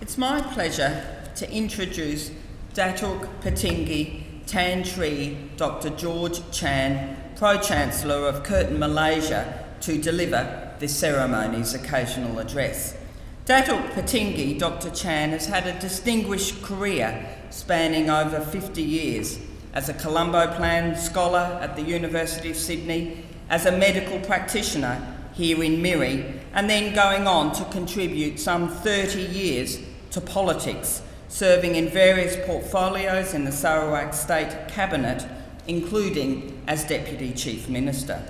It's my pleasure to introduce Datuk Patinggi Tan Sri Dr. George Chan, Pro-Chancellor of Curtin Malaysia, to deliver this ceremony's occasional address. Datuk Patinggi Dr. Chan has had a distinguished career spanning over 50 years as a Colombo Plan Scholar at the University of Sydney, as a medical practitioner here in Miri, and then going on to contribute some 30 years to politics, serving in various portfolios in the Sarawak State Cabinet, including as Deputy Chief Minister.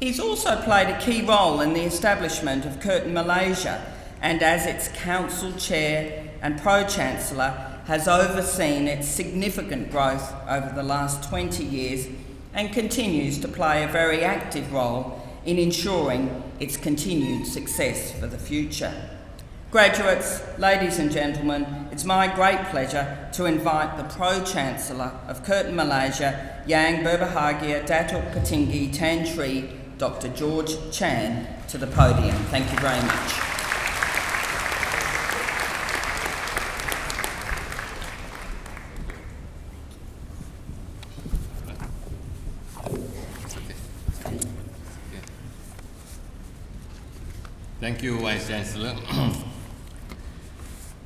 He's also played a key role in the establishment of Curtin Malaysia, and as its Council Chair and Pro-Chancellor has overseen its significant growth over the last 20 years and continues to play a very active role in ensuring its continued success for the future. Graduates, ladies and gentlemen, it's my great pleasure to invite the Pro-Chancellor of Curtin Malaysia, Yang Berbahagia Datuk Patinggi Tan Sri Dr. George Chan, to the podium. Thank you very much. Thank you, Vice Chancellor.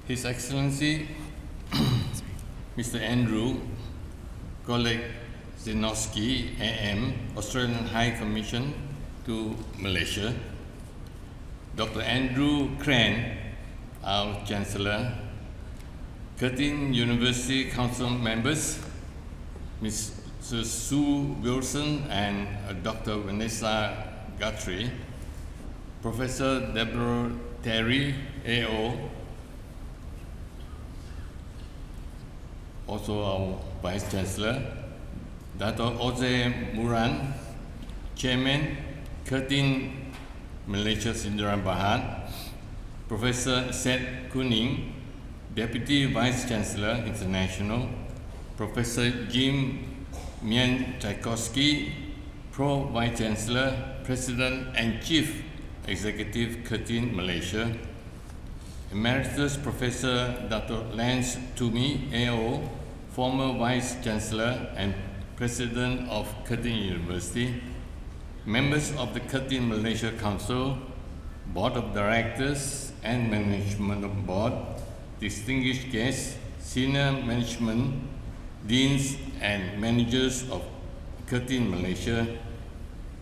His Excellency, Mr. Andrew Zinowski, AM, Australian High Commission to Malaysia, Dr. Andrew Crane, our Chancellor, Curtin University Council members, Ms. Sue Wilson and Dr. Vanessa Guthrie, Professor Deborah Terry, AO, also our Vice Chancellor, Dr. Jose Muran, Chairman, Curtin Malaysia Sindaran Berhad, Professor Seth Kuning, Deputy Vice Chancellor International, Professor Jim Mian Tchaikovsky, Pro Vice Chancellor, President and Chief Executive Curtin Malaysia, Emeritus Professor Dr. Lance Toomey, AO, former Vice Chancellor and President of Curtin University, members of the Curtin Malaysia Council, Board of Directors and Management Board, distinguished guests, senior management, deans and managers of Curtin Malaysia,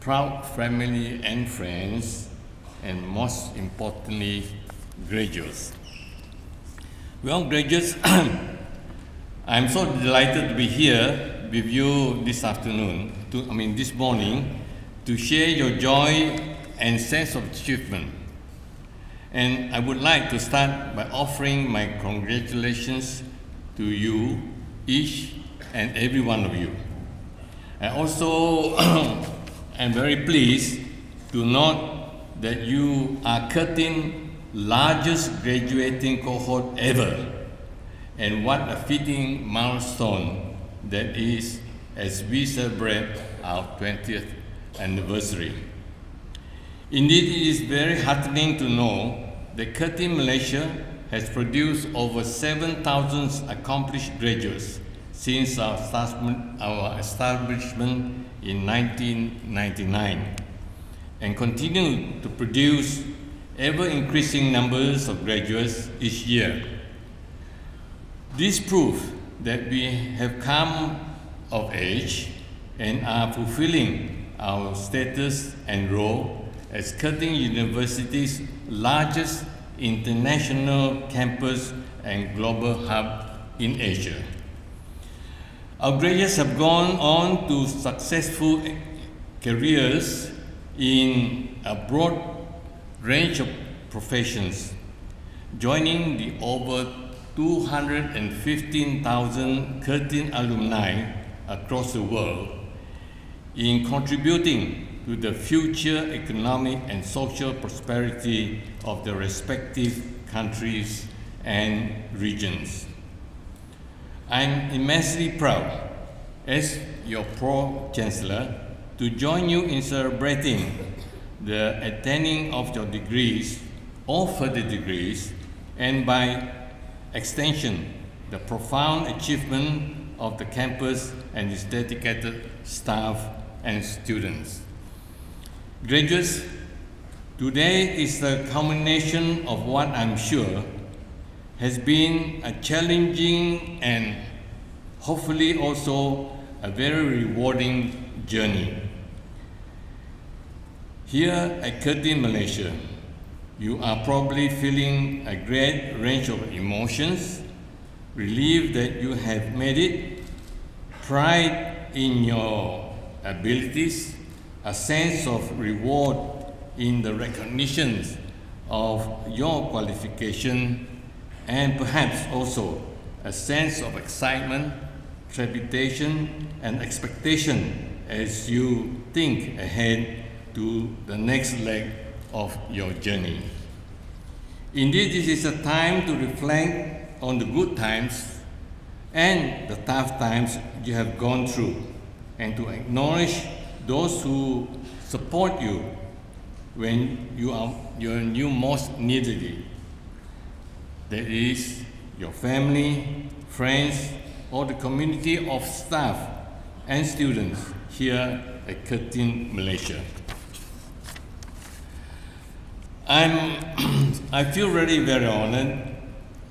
proud family and friends, and most importantly, graduates. Well, graduates, I'm so delighted to be here with you this morning, to share your joy and sense of achievement. And I would like to start by offering my congratulations to you, each and every one of you. I also am very pleased to note that you are Curtin's largest graduating cohort ever, and what a fitting milestone that is as we celebrate our 20th anniversary. Indeed, it is very heartening to know that Curtin Malaysia has produced over 7,000 accomplished graduates since our establishment in 1999, and continue to produce ever-increasing numbers of graduates each year. This proves that we have come of age and are fulfilling our status and role as Curtin University's largest international campus and global hub in Asia. Our graduates have gone on to successful careers in a broad range of professions, joining the over 215,000 Curtin alumni across the world in contributing to the future economic and social prosperity of their respective countries and regions. I'm immensely proud, as your Pro-Chancellor, to join you in celebrating the attaining of your degrees or further degrees, and by extension, the profound achievement of the campus and its dedicated staff and students. Graduates, today is the culmination of what I'm sure has been a challenging and hopefully also a very rewarding journey. Here at Curtin Malaysia, you are probably feeling a great range of emotions, relief that you have made it, pride in your abilities, a sense of reward in the recognition of your qualification, and perhaps also a sense of excitement, trepidation, and expectation as you think ahead to the next leg of your journey. Indeed, this is a time to reflect on the good times and the tough times you have gone through, and to acknowledge those who support you when you most needed it. That is your family, friends, or the community of staff and students here at Curtin Malaysia. I feel very honored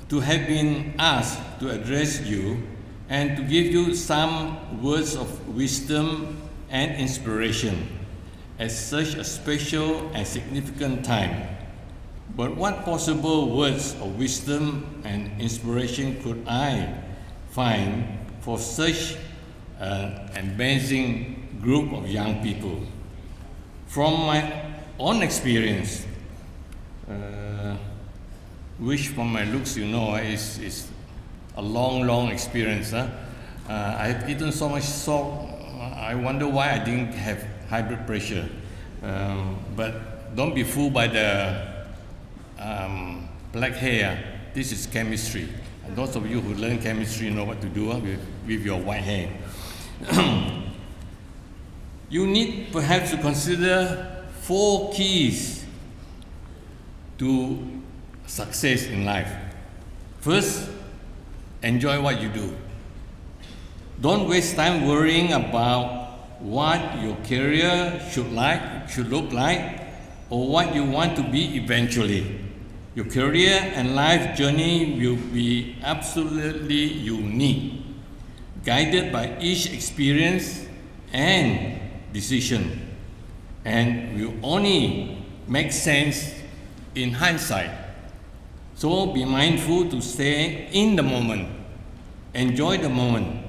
to have been asked to address you and to give you some words of wisdom and inspiration at such a special and significant time. But what possible words of wisdom and inspiration could I find for such an amazing group of young people? From my own experience, which from my looks you know is a long experience. I have eaten so much salt, I wonder why I didn't have high blood pressure. But don't be fooled by the black hair. This is chemistry. And those of you who learn chemistry know what to do with your white hair. You need perhaps to consider 4 keys to success in life. First, enjoy what you do. Don't waste time worrying about what your career should look like, or what you want to be eventually. Your career and life journey will be absolutely unique, guided by each experience and decision, and will only make sense in hindsight. So be mindful to stay in the moment, enjoy the moment,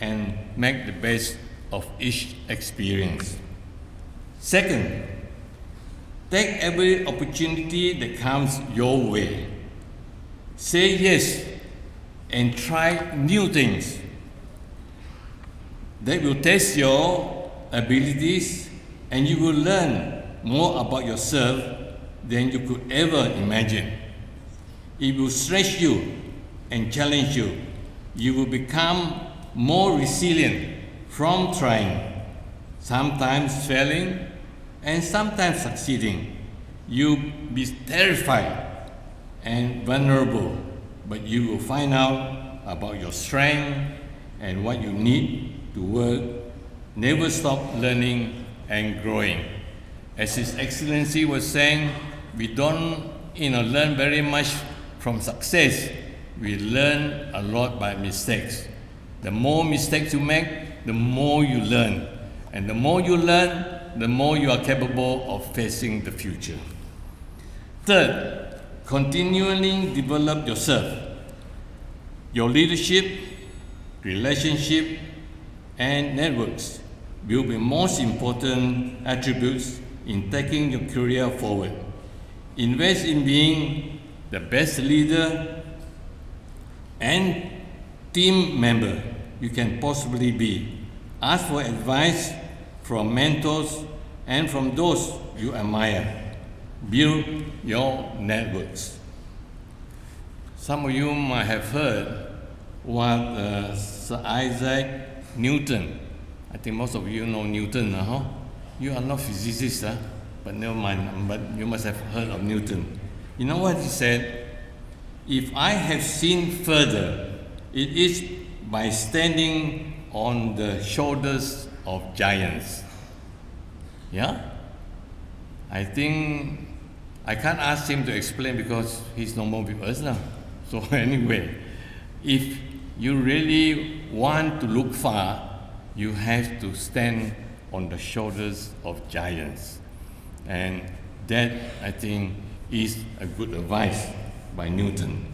and make the best of each experience. Second, take every opportunity that comes your way. Say yes and try new things that will test your abilities, and you will learn more about yourself than you could ever imagine. It will stretch you and challenge you. You will become more resilient from trying, sometimes failing, and sometimes succeeding. You'll be terrified and vulnerable, but you will find out about your strength and what you need to work. Never stop learning and growing. As His Excellency was saying, we don't learn very much from success. We learn a lot by mistakes. The more mistakes you make, the more you learn. And the more you learn, the more you are capable of facing the future. Third, continually develop yourself. Your leadership, relationship, and networks will be most important attributes in taking your career forward. Invest in being the best leader and team member you can possibly be. Ask for advice from mentors and from those you admire. Build your networks. Some of you might have heard what Sir Isaac Newton, I think most of you know Newton, You are not physicists, but never mind, but you must have heard of Newton. You know what he said? if I have seen further, it is by standing on the shoulders of giants. Yeah? I think I can't ask him to explain because he's no more with us now. So anyway, if you really want to look far, you have to stand on the shoulders of giants. And that, I think, is a good advice by Newton.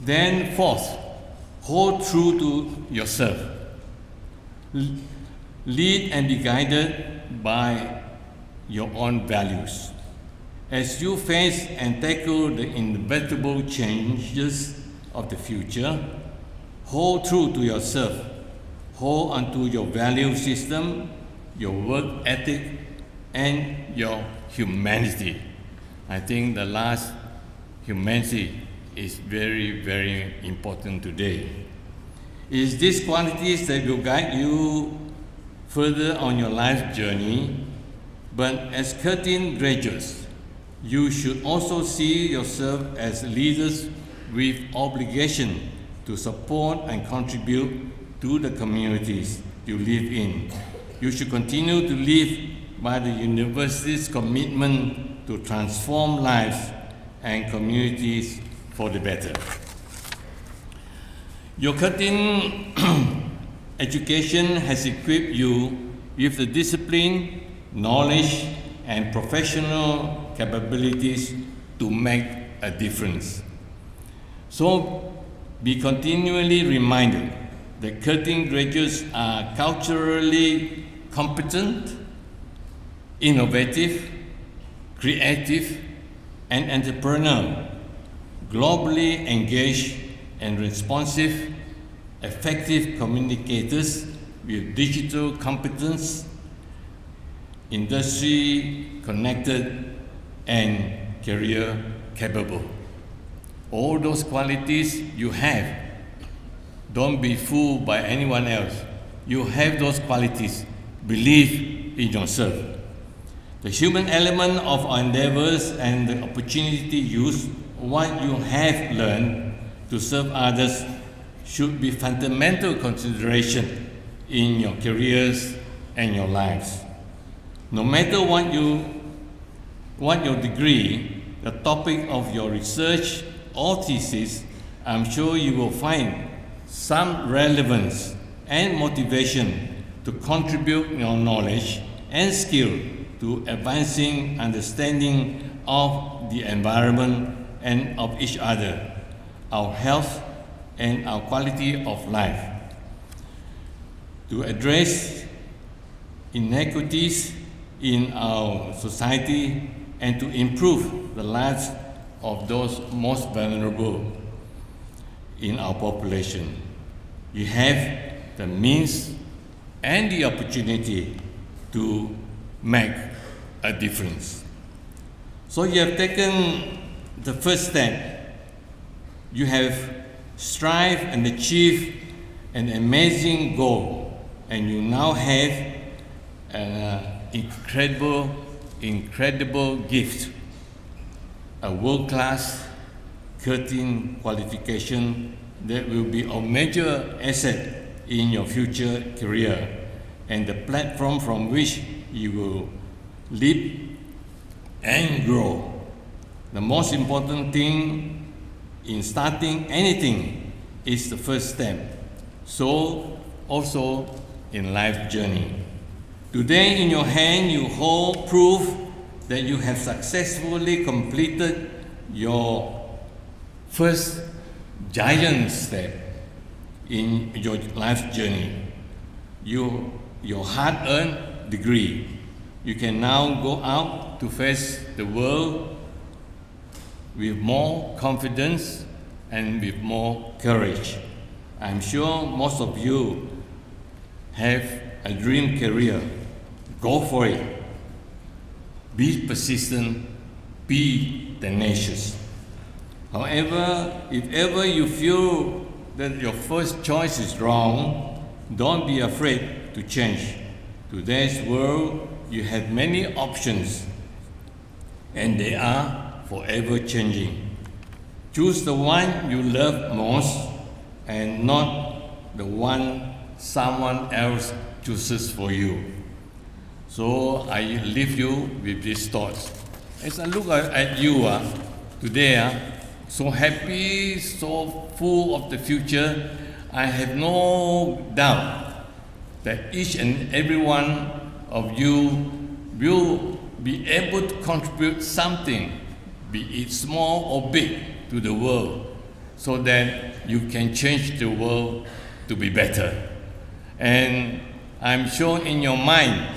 Then fourth, hold true to yourself. Lead and be guided by your own values. As you face and tackle the inevitable changes of the future, hold true to yourself. Hold onto your value system, your work ethic, and your humanity. I think the last, humanity, is very, very important today. It is these qualities that will guide you further on your life journey, but as Curtin graduates, you should also see yourself as leaders with obligation to support and contribute to the communities you live in. You should continue to live by the university's commitment to transform lives and communities for the better. Your Curtin education has equipped you with the discipline, knowledge, and professional capabilities to make a difference. So be continually reminded that Curtin graduates are culturally competent, innovative, creative, and entrepreneurial, globally engaged and responsive, effective communicators with digital competence, industry connected, and career capable. All those qualities you have. Don't be fooled by anyone else. You have those qualities. Believe in yourself. The human element of our endeavors and the opportunity to use what you have learned to serve others should be fundamental consideration in your careers and your lives. No matter what your degree, the topic of your research or thesis, I'm sure you will find some relevance and motivation to contribute your knowledge and skill to advancing understanding of the environment and of each other, our health and our quality of life. To address inequities in our society and to improve the lives of those most vulnerable in our population. You have the means and the opportunity to make a difference. So you have taken the first step. You have strived and achieved an amazing goal, and you now have an incredible gift, a world-class Curtin qualification that will be a major asset in your future career and the platform from which you will live and grow. The most important thing in starting anything is the first step. So also in life journey. Today in your hand you hold proof that you have successfully completed your first giant step in your life journey. Your hard-earned degree. You can now go out to face the world with more confidence and with more courage. I'm sure most of you have a dream career. Go for it. Be persistent, be tenacious. However, if ever you feel that your first choice is wrong, don't be afraid to change. Today's world, you have many options, and they are forever changing. Choose the one you love most and not the one someone else chooses for you. So I leave you with these thoughts. As I look at you today, so happy, so full of the future, I have no doubt that each and every one of you will be able to contribute something, be it small or big, to the world, so that you can change the world to be better. And I'm sure in your mind,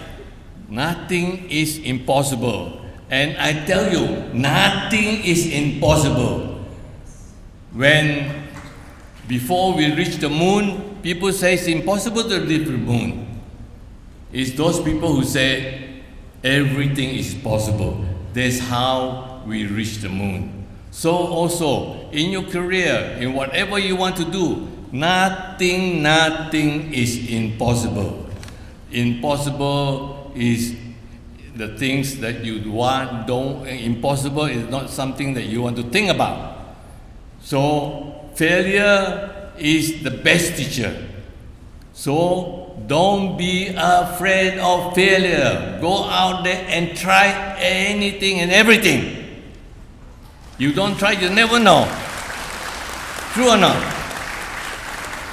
nothing is impossible. And I tell you, nothing is impossible. When before we reach the moon, people say it's impossible to reach the moon. It's those people who say everything is possible. That's how we reach the moon. So also, in your career, in whatever you want to do, nothing is impossible. Impossible is the things that you want, impossible is not something that you want to think about. So, failure is the best teacher. So, don't be afraid of failure. Go out there and try anything and everything. You don't try, you never know. True or not?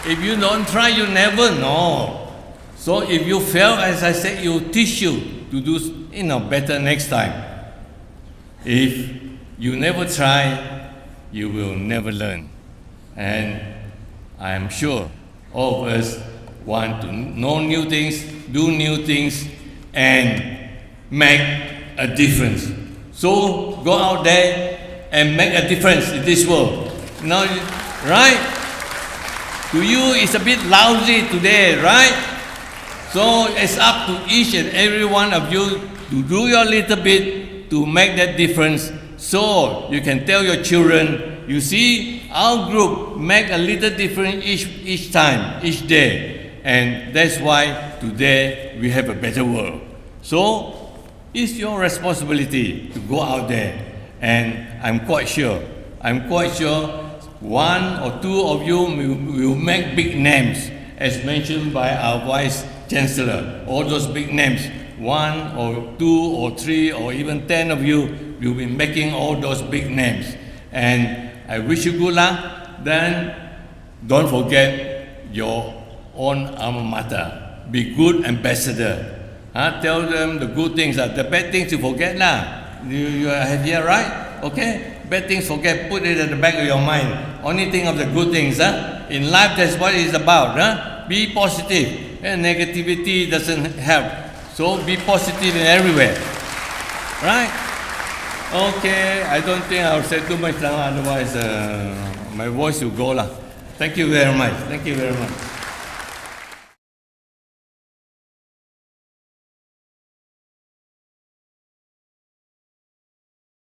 If you don't try, you never know. So if you fail, as I said, it will teach you to do better next time. If you never try, you will never learn. And I am sure all of us want to know new things, do new things, and make a difference. So go out there and make a difference in this world. Now, right? To you, it's a bit lousy today, right? So it's up to each and every one of you to do your little bit to make that difference. So you can tell your children, you see, our group make a little difference each time, each day. And that's why today we have a better world. So it's your responsibility to go out there. And I'm quite sure one or two of you will make big names, as mentioned by our Vice Chancellor. All those big names, one or two or three or even 10 of you will be making all those big names. And I wish you good luck. Then don't forget your own alma mater. Be good ambassador. Tell them the good things. The bad things you forget lah. You have here, right? Okay? Bad things forget, put it at the back of your mind. Only think of the good things. In life, that's what it's about. Be positive. Negativity doesn't help. So be positive in everywhere. Right? Okay, I don't think I'll say too much now, otherwise my voice will go lah. Thank you very much. Thank you very much.